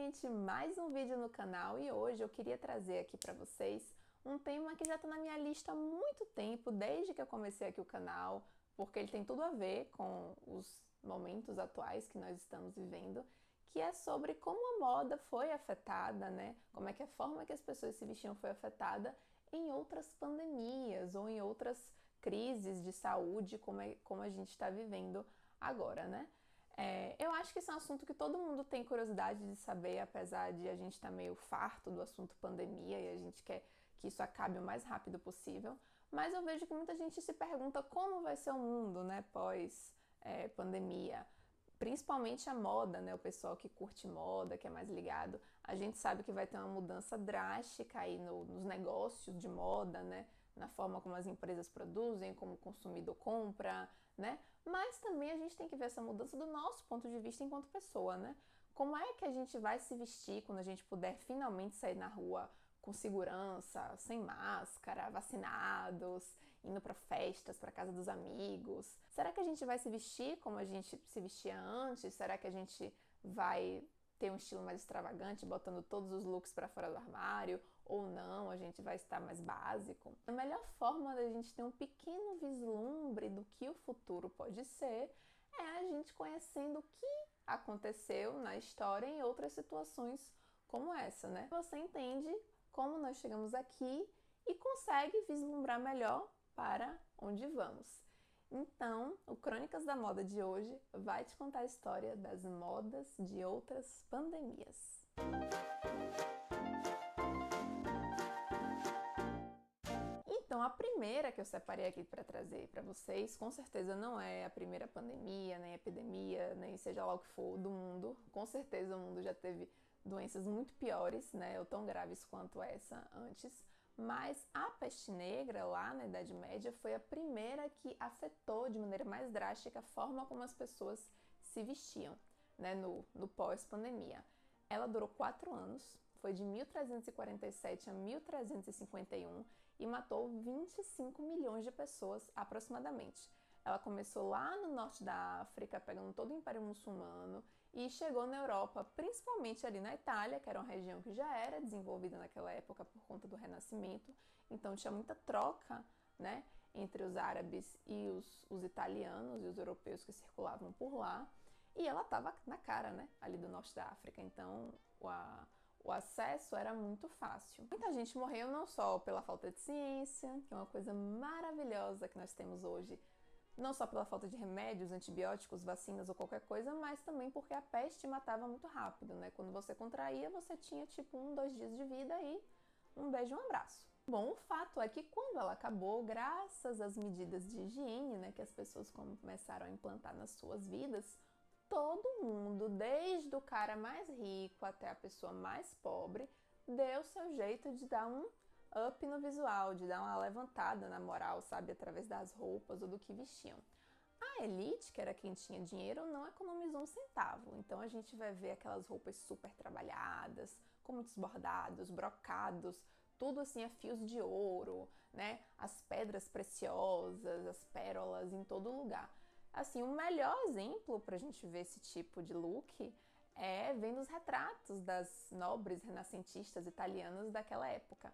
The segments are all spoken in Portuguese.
gente! Mais um vídeo no canal e hoje eu queria trazer aqui para vocês um tema que já está na minha lista há muito tempo, desde que eu comecei aqui o canal, porque ele tem tudo a ver com os momentos atuais que nós estamos vivendo, que é sobre como a moda foi afetada, né? Como é que a forma que as pessoas se vestiam foi afetada em outras pandemias ou em outras crises de saúde, como a gente está vivendo agora, né? Eu acho que esse é um assunto que todo mundo tem curiosidade de saber, apesar de a gente estar meio farto do assunto pandemia e a gente quer que isso acabe o mais rápido possível. Mas eu vejo que muita gente se pergunta como vai ser o mundo, né, pós pandemia. Principalmente a moda, né, o pessoal que curte moda, que é mais ligado. A gente sabe que vai ter uma mudança drástica aí nos negócios de moda, né, na forma como as empresas produzem, como o consumidor compra, né? Mas também a gente tem que ver essa mudança do nosso ponto de vista enquanto pessoa, né? Como é que a gente vai se vestir quando a gente puder finalmente sair na rua com segurança, sem máscara, vacinados, indo para festas, para casa dos amigos? Será que a gente vai se vestir como a gente se vestia antes? Será que a gente vai ter um estilo mais extravagante, botando todos os looks para fora do armário, ou não, a gente vai estar mais básico? A melhor forma da gente ter um pequeno vislumbre do que o futuro pode ser é a gente conhecendo o que aconteceu na história em outras situações como essa, né? Você entende como nós chegamos aqui e consegue vislumbrar melhor para onde vamos. Então, o Crônicas da Moda de hoje vai te contar a história das modas de outras pandemias. Então, a primeira que eu separei aqui para trazer para vocês, com certeza não é a primeira pandemia, nem epidemia, nem seja lá o que for do mundo. Com certeza o mundo já teve doenças muito piores, né, ou tão graves quanto essa antes. Mas a peste negra, lá na Idade Média, foi a primeira que afetou de maneira mais drástica a forma como as pessoas se vestiam, né, no pós-pandemia. Ela durou 4 anos, foi de 1347 a 1351 e matou 25 milhões de pessoas aproximadamente. Ela começou lá no norte da África, pegando todo o Império Muçulmano, e chegou na Europa, principalmente ali na Itália, que era uma região que já era desenvolvida naquela época por conta do Renascimento, então tinha muita troca, né, entre os árabes e os italianos e os europeus que circulavam por lá, e ela estava na cara, né, ali do norte da África, então o acesso era muito fácil. Muita gente morreu não só pela falta de ciência, que é uma coisa maravilhosa que nós temos hoje, não só pela falta de remédios, antibióticos, vacinas ou qualquer coisa, mas também porque a peste matava muito rápido, né? Quando você contraía, você tinha tipo 1, 2 dias de vida e um beijo, um abraço. Bom, o fato é que quando ela acabou, graças às medidas de higiene, né, que as pessoas começaram a implantar nas suas vidas, todo mundo, desde o cara mais rico até a pessoa mais pobre, deu seu jeito de dar um up no visual, de dar uma levantada na moral, sabe, através das roupas ou do que vestiam. A elite, que era quem tinha dinheiro, não economizou um centavo. Então a gente vai ver aquelas roupas super trabalhadas, com muitos bordados, brocados, tudo assim a fios de ouro, né? As pedras preciosas, as pérolas em todo lugar. Assim, o melhor exemplo para a gente ver esse tipo de look é vendo os retratos das nobres renascentistas italianas daquela época.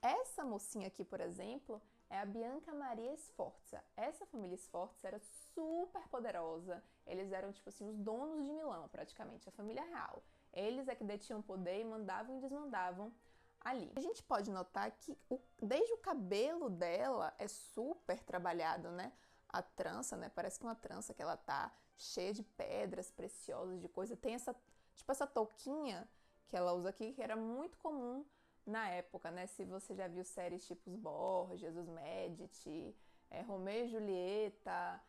Essa mocinha aqui, por exemplo, é a Bianca Maria Sforza. Essa família Sforza era super poderosa. Eles eram, tipo assim, os donos de Milão, praticamente, a família real. Eles é que detinham poder e mandavam e desmandavam ali. A gente pode notar que desde o cabelo dela é super trabalhado, né? A trança, né? Parece que uma trança que ela tá cheia de pedras preciosas, de coisa. Tem essa, tipo, essa touquinha que ela usa aqui, que era muito comum na época, né? Se você já viu séries tipo os Borgias, os Medici, Romeu e Julieta,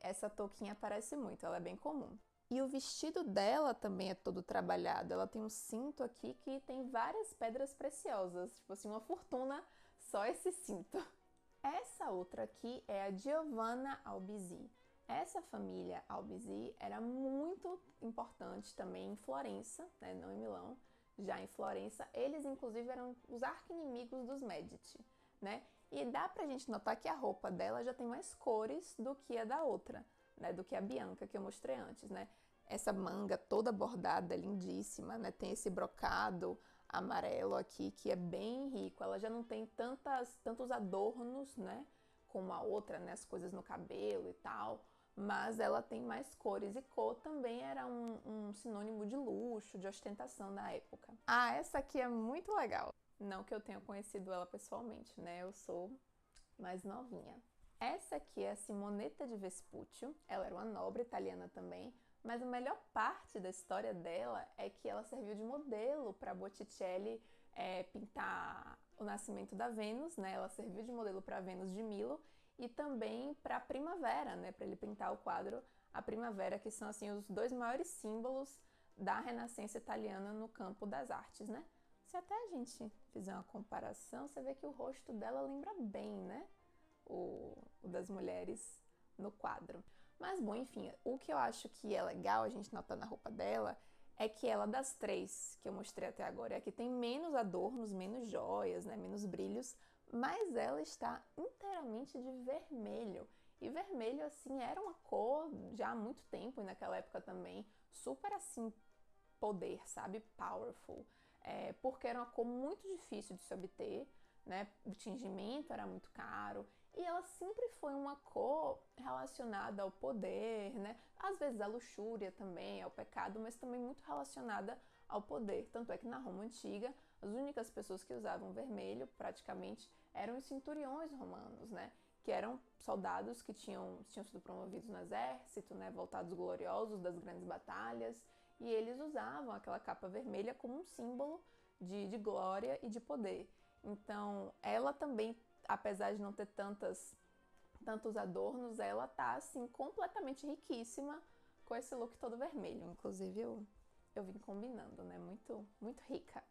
essa touquinha aparece muito, ela é bem comum. E o vestido dela também é todo trabalhado. Ela tem um cinto aqui que tem várias pedras preciosas, tipo assim, uma fortuna só esse cinto. Essa outra aqui é a Giovanna Albizzi. Essa família Albizzi era muito importante também em Florença, né, não em Milão, já em Florença. Eles, inclusive, eram os arqui-inimigos dos Medici, né? E dá pra gente notar que a roupa dela já tem mais cores do que a da outra, né, do que a Bianca que eu mostrei antes, né? essa manga toda bordada, lindíssima, né? Tem esse brocado amarelo aqui que é bem rico. Ela já não tem tantos adornos, né? Como a outra, né? As coisas no cabelo e tal. Mas ela tem mais cores e cor também era um sinônimo de luxo, de ostentação na época. Ah, essa aqui é muito legal. Não que eu tenha conhecido ela pessoalmente, né? Eu sou mais novinha. Essa aqui é a Simonetta di Vespuccio. Ela era uma nobre italiana também, mas a melhor parte da história dela é que ela serviu de modelo para Botticelli pintar o Nascimento da Vênus, né? Ela serviu de modelo para a Vênus de Milo e também para a Primavera, né? Para ele pintar o quadro A Primavera, que são assim os dois maiores símbolos da Renascença italiana no campo das artes, né? Se até a gente fizer uma comparação, você vê que o rosto dela lembra bem, né? O das mulheres no quadro. Mas bom, enfim, o que eu acho que é legal a gente notar na roupa dela é que ela, das três que eu mostrei até agora, é a que tem menos adornos, menos joias, né, menos brilhos, mas ela está inteiramente de vermelho. E vermelho, assim, era uma cor já há muito tempo, e naquela época também, super assim, poder, sabe? Powerful. Porque era uma cor muito difícil de se obter, né? O tingimento era muito caro e ela sempre foi uma cor relacionada ao poder, né? Às vezes à luxúria também, ao pecado, mas também muito relacionada ao poder. Tanto é que na Roma Antiga, as únicas pessoas que usavam vermelho, praticamente, eram os centuriões romanos, né? Que eram soldados que tinham sido promovidos no exército, né? Voltados gloriosos das grandes batalhas, e eles usavam aquela capa vermelha como um símbolo de glória e de poder. Então, ela também, apesar de não ter tantos adornos, ela tá assim completamente riquíssima com esse look todo vermelho. Inclusive eu vim combinando, né? Muito rica.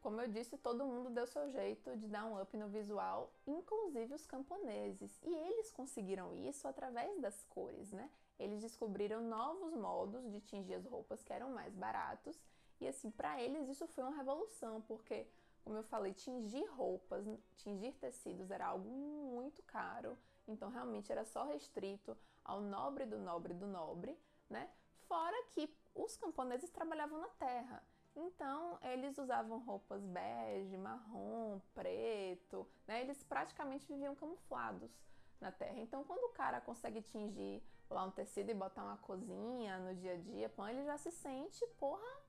Como eu disse, todo mundo deu seu jeito de dar um up no visual, inclusive os camponeses. E eles conseguiram isso através das cores, né? Eles descobriram novos modos de tingir as roupas que eram mais baratos. E assim, para eles isso foi uma revolução, porque, como eu falei, tingir roupas, tingir tecidos era algo muito caro. Então, realmente era só restrito ao nobre do nobre do nobre, né? Fora que os camponeses trabalhavam na terra. Então, eles usavam roupas bege, marrom, preto, né? Eles praticamente viviam camuflados na terra. Então, quando o cara consegue tingir lá um tecido e botar uma cozinha no dia a dia, pô, ele já se sente, porra,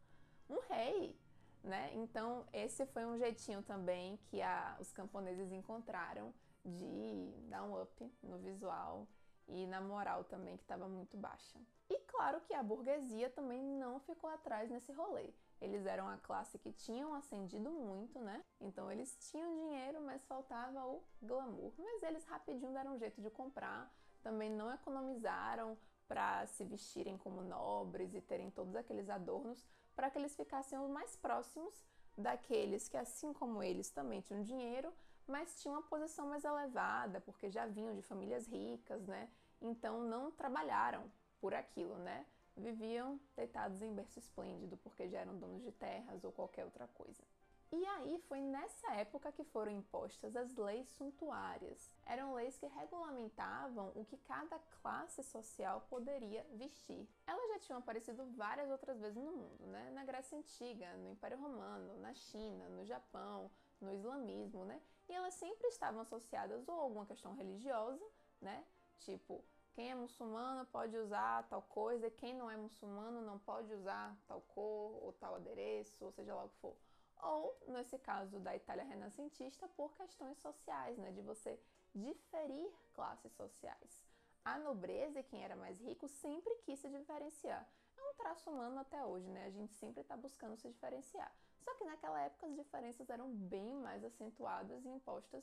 um rei, né? Então, esse foi um jeitinho também que os camponeses encontraram de dar um up no visual e na moral também, que estava muito baixa. E claro que a burguesia também não ficou atrás nesse rolê. Eles eram a classe que tinham ascendido muito, né? Então eles tinham dinheiro, mas faltava o glamour. Mas eles rapidinho deram um jeito de comprar, também não economizaram para se vestirem como nobres e terem todos aqueles adornos, para que eles ficassem os mais próximos daqueles que, assim como eles, também tinham dinheiro, mas tinham uma posição mais elevada, porque já vinham de famílias ricas, né? Então não trabalharam por aquilo, né? Viviam deitados em berço esplêndido, porque já eram donos de terras ou qualquer outra coisa. E aí foi nessa época que foram impostas as leis suntuárias. Eram leis que regulamentavam o que cada classe social poderia vestir. Elas já tinham aparecido várias outras vezes no mundo, né? Na Grécia Antiga, no Império Romano, na China, no Japão, no islamismo, né? E elas sempre estavam associadas ou a alguma questão religiosa, né? Tipo, quem é muçulmano pode usar tal coisa e quem não é muçulmano não pode usar tal cor ou tal adereço, ou seja lá o que for. Ou, nesse caso da Itália renascentista, por questões sociais, né? De você diferir classes sociais. A nobreza e quem era mais rico sempre quis se diferenciar. É um traço humano até hoje, né? A gente sempre está buscando se diferenciar. Só que naquela época as diferenças eram bem mais acentuadas e impostas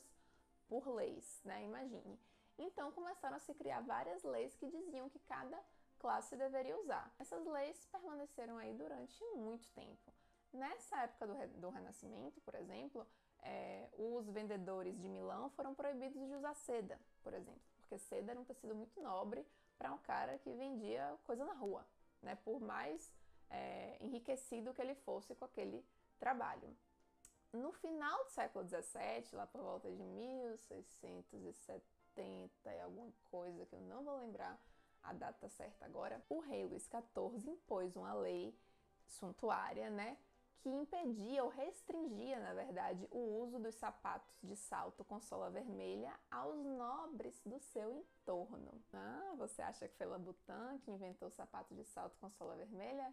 por leis, né? Imagine. Então começaram a se criar várias leis que diziam que cada classe deveria usar. Essas leis permaneceram aí durante muito tempo. Nessa época do Renascimento, por exemplo, os vendedores de Milão foram proibidos de usar seda, por exemplo, porque seda era um tecido muito nobre para um cara que vendia coisa na rua, né? Por mais enriquecido que ele fosse com aquele trabalho. No final do século XVII, lá por volta de 1670 e alguma coisa que eu não vou lembrar a data certa agora, o rei Luís XIV impôs uma lei suntuária, né, que impedia ou restringia, na verdade, o uso dos sapatos de salto com sola vermelha aos nobres do seu entorno. Ah, você acha que foi Labutin que inventou o sapato de salto com sola vermelha?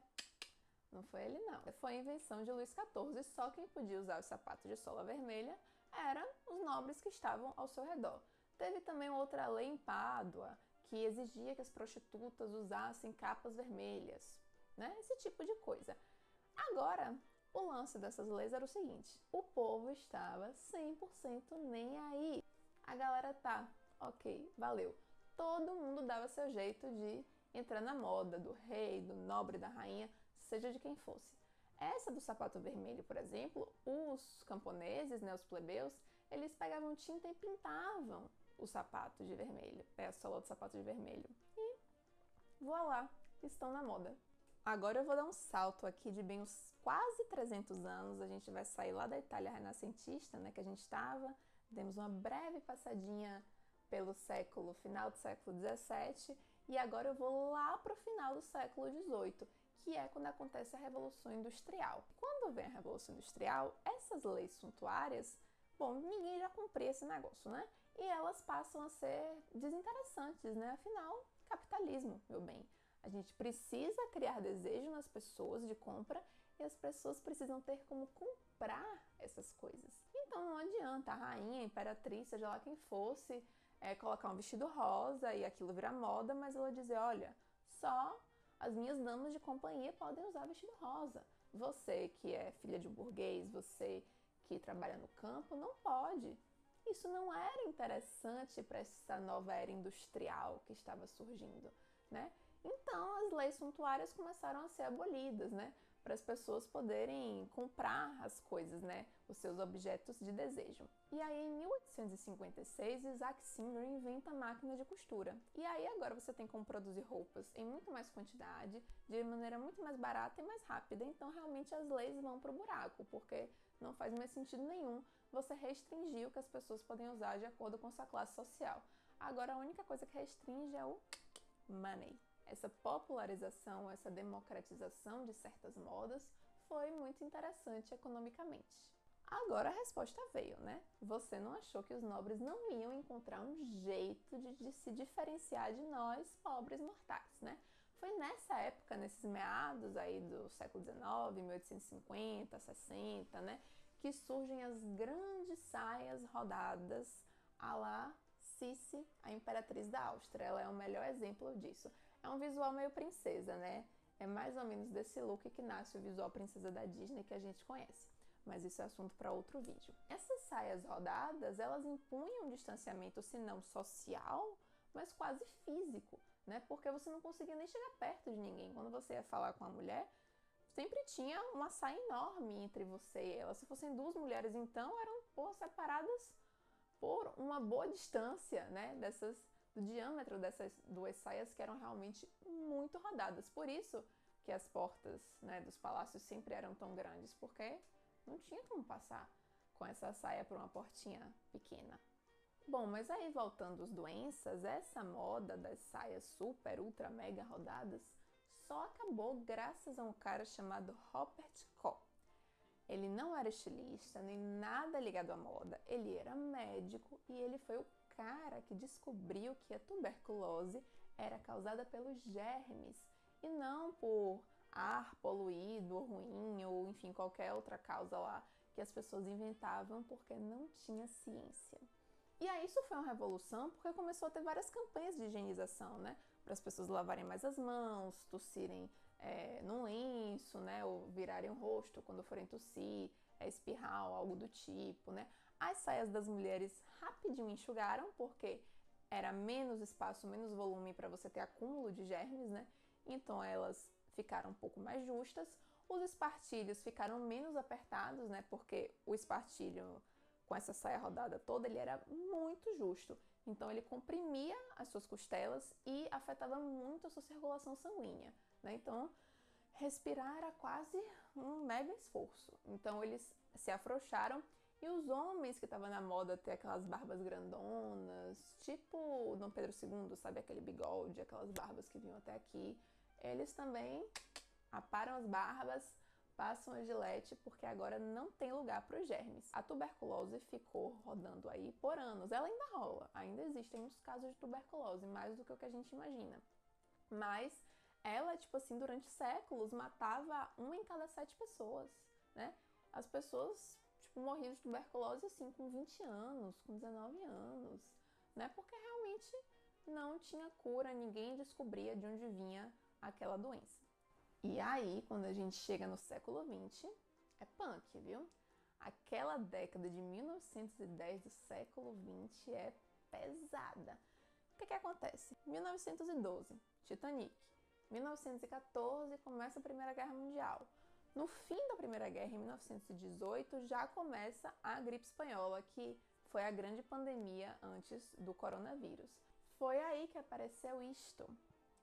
Não foi ele, não. Foi a invenção de Luís XIV, só quem podia usar os sapatos de sola vermelha eram os nobres que estavam ao seu redor. Teve também outra lei em Pádua, que exigia que as prostitutas usassem capas vermelhas, né? Esse tipo de coisa. Agora, o lance dessas leis era o seguinte: o povo estava 100% nem aí. A galera tá, ok, valeu. Todo mundo dava seu jeito de entrar na moda do rei, do nobre, da rainha, seja de quem fosse. Essa do sapato vermelho, por exemplo, os camponeses, né, os plebeus, eles pegavam tinta e pintavam os sapatos de vermelho, a sola do sapato de vermelho. E voilá, estão na moda. Agora eu vou dar um salto aqui de bem uns quase 300 anos, a gente vai sair lá da Itália renascentista, né, que a gente estava, demos uma breve passadinha pelo final do século XVII, e agora eu vou lá para o final do século XVIII, que é quando acontece a Revolução Industrial. Quando vem a Revolução Industrial, essas leis suntuárias, bom, ninguém já cumpria esse negócio, né? E elas passam a ser desinteressantes, né? Afinal, capitalismo, meu bem. A gente precisa criar desejo nas pessoas de compra e as pessoas precisam ter como comprar essas coisas. Então não adianta a rainha, a imperatriz, seja lá quem fosse, colocar um vestido rosa e aquilo virar moda, mas ela dizer, olha, só as minhas damas de companhia podem usar vestido rosa. Você que é filha de um burguês, você que trabalha no campo, não pode. Isso não era interessante para essa nova era industrial que estava surgindo, né? Então as leis suntuárias começaram a ser abolidas, né? Para as pessoas poderem comprar as coisas, né? Os seus objetos de desejo. E aí, em 1856, Isaac Singer inventa a máquina de costura. E aí agora você tem como produzir roupas em muito mais quantidade, de maneira muito mais barata e mais rápida. Então realmente as leis vão pro buraco, porque não faz mais sentido nenhum você restringir o que as pessoas podem usar de acordo com sua classe social. Agora a única coisa que restringe é o money. Essa popularização, essa democratização de certas modas foi muito interessante economicamente. Agora a resposta veio, né? Você não achou que os nobres não iam encontrar um jeito de se diferenciar de nós, pobres mortais, né? Foi nessa época, nesses meados aí do século XIX, 1850, 60, né? Que surgem as grandes saias rodadas à la Sissi, a imperatriz da Áustria. Ela é o melhor exemplo disso. É um visual meio princesa, né? É mais ou menos desse look que nasce o visual princesa da Disney que a gente conhece. Mas isso é assunto para outro vídeo. Essas saias rodadas, elas impunham um distanciamento, se não social, mas quase físico, né? Porque você não conseguia nem chegar perto de ninguém. Quando você ia falar com a mulher, sempre tinha uma saia enorme entre você e ela. Se fossem duas mulheres, então, eram separadas por uma boa distância, né? Do diâmetro dessas duas saias que eram realmente muito rodadas. Por isso que as portas, né, dos palácios sempre eram tão grandes, porque não tinha como passar com essa saia por uma portinha pequena. Bom, mas aí voltando às doenças, essa moda das saias super, ultra, mega rodadas só acabou graças a um cara chamado Robert Koch. Ele não era estilista, nem nada ligado à moda, ele era médico e ele foi o cara que descobriu que a tuberculose era causada pelos germes e não por ar poluído ou ruim ou enfim qualquer outra causa lá que as pessoas inventavam porque não tinha ciência. E aí isso foi uma revolução porque começou a ter várias campanhas de higienização, né? Para as pessoas lavarem mais as mãos, tossirem num lenço, né? Ou virarem o rosto quando forem tossir, espirrar ou algo do tipo, né? As saias das mulheres rapidinho enxugaram porque era menos espaço, menos volume para você ter acúmulo de germes, né? Então elas ficaram um pouco mais justas. Os espartilhos ficaram menos apertados, né? Porque o espartilho com essa saia rodada toda, ele era muito justo. Então ele comprimia as suas costelas e afetava muito a sua circulação sanguínea, né? Então respirar era quase um mega esforço. Então eles se afrouxaram E os homens que estavam na moda ter aquelas barbas grandonas, tipo Dom Pedro II, sabe? Aquele bigode, aquelas barbas que vinham até aqui. Eles também aparam as barbas, passam a gilete, porque agora não tem lugar para os germes. A tuberculose ficou rodando aí por anos. Ela ainda rola, ainda existem muitos casos de tuberculose, mais do que o que a gente imagina. Mas ela, tipo assim, durante séculos matava 1 em cada 7 pessoas, né? As pessoas, tipo, morriam de tuberculose, assim, com 20 anos, com 19 anos, né? Porque realmente não tinha cura, ninguém descobria de onde vinha aquela doença. E aí, quando a gente chega no século XX, é punk, viu? Aquela década de 1910 do século XX é pesada. O que acontece? 1912, Titanic. 1914, começa a Primeira Guerra Mundial. No fim da Primeira Guerra, em 1918, já começa a gripe espanhola, que foi a grande pandemia antes do coronavírus. Foi aí que apareceu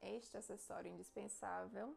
este acessório indispensável,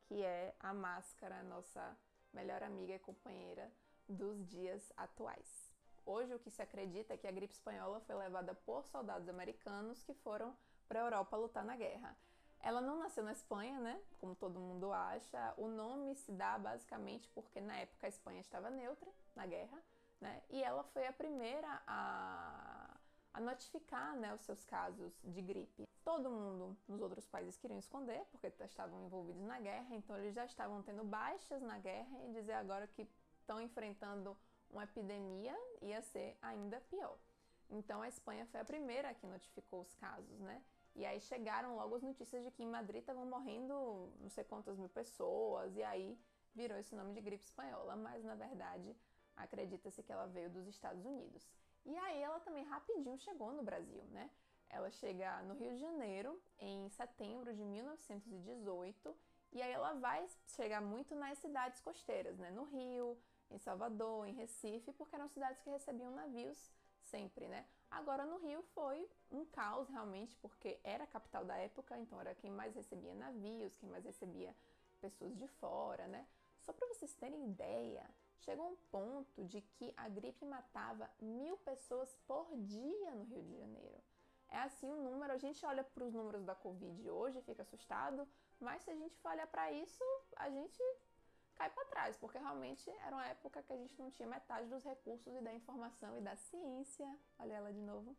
que é a máscara, nossa melhor amiga e companheira dos dias atuais. Hoje o que se acredita é que a gripe espanhola foi levada por soldados americanos que foram para a Europa lutar na guerra. Ela não nasceu na Espanha, né? Como todo mundo acha. O nome se dá basicamente porque na época a Espanha estava neutra na guerra, né? E ela foi a primeira a notificar, né, os seus casos de gripe. Todo mundo nos outros países queriam esconder, porque estavam envolvidos na guerra, então eles já estavam tendo baixas na guerra, e dizer agora que estão enfrentando uma epidemia ia ser ainda pior. Então a Espanha foi a primeira que notificou os casos, né? E aí chegaram logo as notícias de que em Madrid estavam morrendo não sei quantas mil pessoas, e aí virou esse nome de gripe espanhola, mas na verdade acredita-se que ela veio dos Estados Unidos. E aí ela também rapidinho chegou no Brasil, né? Ela chega no Rio de Janeiro em setembro de 1918, e aí ela vai chegar muito nas cidades costeiras, né? No Rio, em Salvador, em Recife, porque eram cidades que recebiam navios sempre, né? Agora no Rio foi um caos realmente, porque era a capital da época, então era quem mais recebia navios, quem mais recebia pessoas de fora, né? Só para vocês terem ideia, chegou um ponto de que a gripe matava 1.000 pessoas por dia no Rio de Janeiro. É assim um número, a gente olha para os números da Covid hoje e fica assustado, mas se a gente for olhar para isso, a gente cai para trás, porque realmente era uma época que a gente não tinha metade dos recursos e da informação e da ciência, olha ela de novo,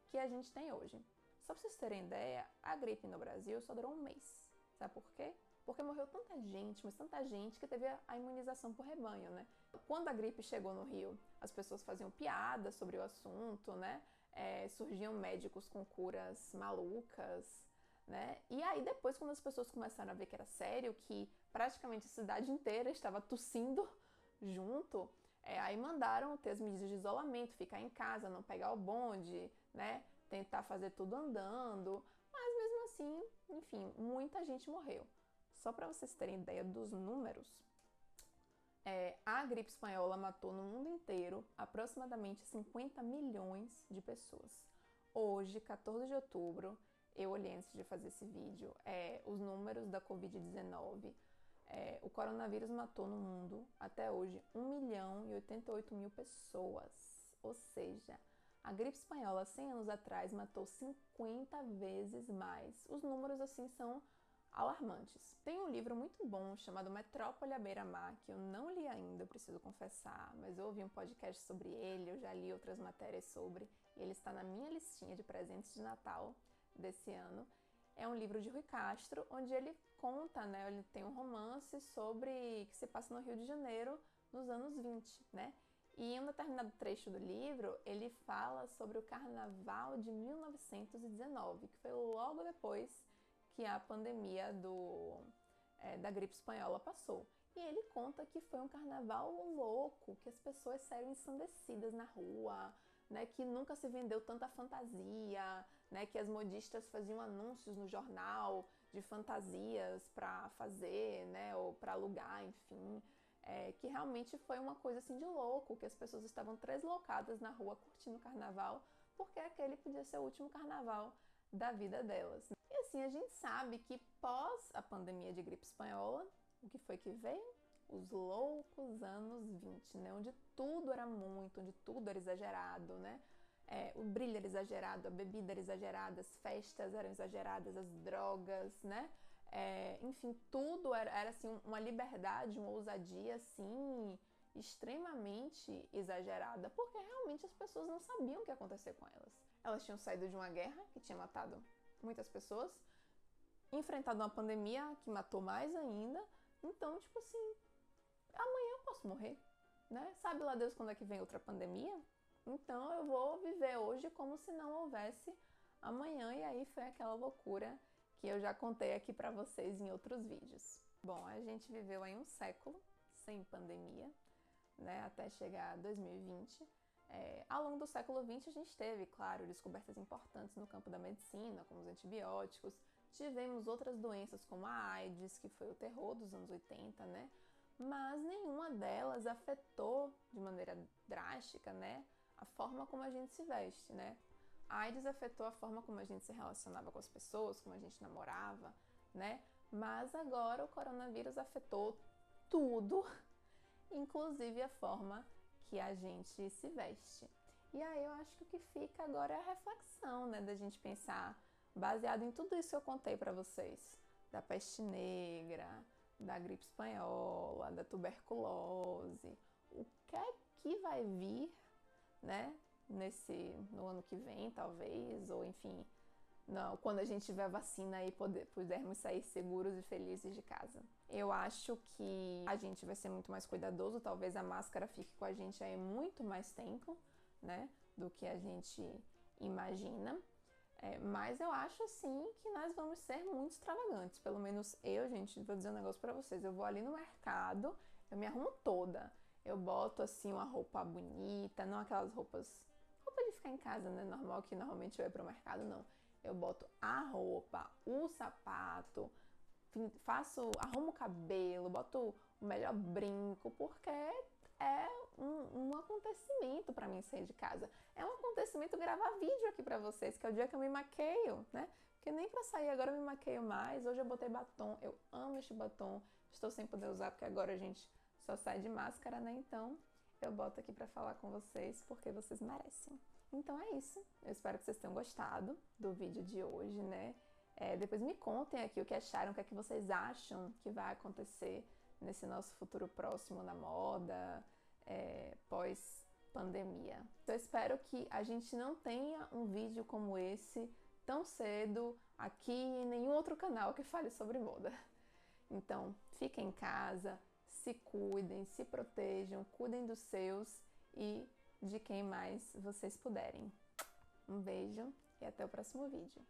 que a gente tem hoje. Só para vocês terem ideia, a gripe no Brasil só durou um mês. Sabe por quê? Porque morreu tanta gente, mas tanta gente, que teve a imunização por rebanho, né? Quando a gripe chegou no Rio, as pessoas faziam piadas sobre o assunto, né? Surgiam médicos com curas malucas, né? E aí depois, quando as pessoas começaram a ver que era sério, que praticamente a cidade inteira estava tossindo junto, aí mandaram ter as medidas de isolamento, ficar em casa, não pegar o bonde, né? Tentar fazer tudo andando, mas mesmo assim, enfim, muita gente morreu. Só para vocês terem ideia dos números, a gripe espanhola matou no mundo inteiro aproximadamente 50 milhões de pessoas. Hoje, 14 de outubro, eu olhei antes de fazer esse vídeo, os números da Covid-19. O coronavírus matou no mundo, até hoje, 1.088.000 pessoas. Ou seja, a gripe espanhola, 100 anos atrás, matou 50 vezes mais. Os números, assim, são alarmantes. Tem um livro muito bom chamado Metrópole à Beira-Mar, que eu não li ainda, eu preciso confessar, mas eu ouvi um podcast sobre ele, eu já li outras matérias sobre, e ele está na minha listinha de presentes de Natal desse ano. É um livro de Rui Castro, onde ele conta, né, ele tem um romance sobre que se passa no Rio de Janeiro nos anos 20, né? E em um determinado trecho do livro, ele fala sobre o Carnaval de 1919, que foi logo depois que a pandemia da gripe espanhola passou. E ele conta que foi um carnaval louco, que as pessoas saíram ensandecidas na rua, né, que nunca se vendeu tanta fantasia, né, que as modistas faziam anúncios no jornal de fantasias para fazer, né, ou para alugar, enfim. Que realmente foi uma coisa assim de louco, que as pessoas estavam tresloucadas na rua curtindo o carnaval, porque aquele podia ser o último carnaval da vida delas. E assim, a gente sabe que pós a pandemia de gripe espanhola, o que foi que veio? os loucos anos 20, né? Onde tudo era muito, onde tudo era exagerado, né? O brilho era exagerado, a bebida era exagerada, as festas eram exageradas, as drogas, né? Enfim, tudo era assim, uma liberdade, uma ousadia assim, extremamente exagerada, porque realmente as pessoas não sabiam o que ia acontecer com elas. Elas tinham saído de uma guerra que tinha matado muitas pessoas, enfrentado uma pandemia que matou mais ainda, então, tipo assim, amanhã eu posso morrer, né? Sabe lá Deus quando é que vem outra pandemia? Então eu vou viver hoje como se não houvesse amanhã, e aí foi aquela loucura que eu já contei aqui pra vocês em outros vídeos. Bom, a gente viveu aí um século sem pandemia, né, até chegar a 2020. Ao longo do século XX a gente teve, claro, descobertas importantes no campo da medicina, como os antibióticos. Tivemos outras doenças como a AIDS, que foi o terror dos anos 80, né? Mas nenhuma delas afetou de maneira drástica, né, a forma como a gente se veste, né? A AIDS afetou a forma como a gente se relacionava com as pessoas, como a gente namorava, né? Mas agora o coronavírus afetou tudo, inclusive a forma que a gente se veste. E aí eu acho que o que fica agora é a reflexão, né, da gente pensar, baseado em tudo isso que eu contei para vocês, da peste negra, da gripe espanhola, da tuberculose, o que é que vai vir, né, no ano que vem, talvez, ou enfim, não, quando a gente tiver vacina e pudermos sair seguros e felizes de casa. Eu acho que a gente vai ser muito mais cuidadoso, talvez a máscara fique com a gente aí muito mais tempo, né, do que a gente imagina. Mas eu acho, assim, que nós vamos ser muito extravagantes. Pelo menos eu, gente, vou dizer um negócio pra vocês. Eu vou ali no mercado, eu me arrumo toda. Eu boto, assim, uma roupa bonita, não aquelas roupa de ficar em casa, né, normal, que normalmente eu ia pro mercado, não. Eu boto a roupa, o sapato, arrumo o cabelo, boto o melhor brinco, porque é um acontecimento pra mim sair de casa. É um acontecimento gravar vídeo aqui pra vocês, que é o dia que eu me maqueio, né? Porque nem pra sair agora eu me maqueio mais. Hoje eu botei batom, eu amo este batom. Estou sem poder usar porque agora a gente só sai de máscara, né? Então eu boto aqui pra falar com vocês porque vocês merecem. Então é isso. Eu espero que vocês tenham gostado do vídeo de hoje, né? Depois me contem aqui o que acharam, o que é que vocês acham que vai acontecer nesse nosso futuro próximo na moda, pós-pandemia. Eu espero que a gente não tenha um vídeo como esse tão cedo aqui em nenhum outro canal que fale sobre moda. Então, fiquem em casa, se cuidem, se protejam, cuidem dos seus e de quem mais vocês puderem. Um beijo e até o próximo vídeo.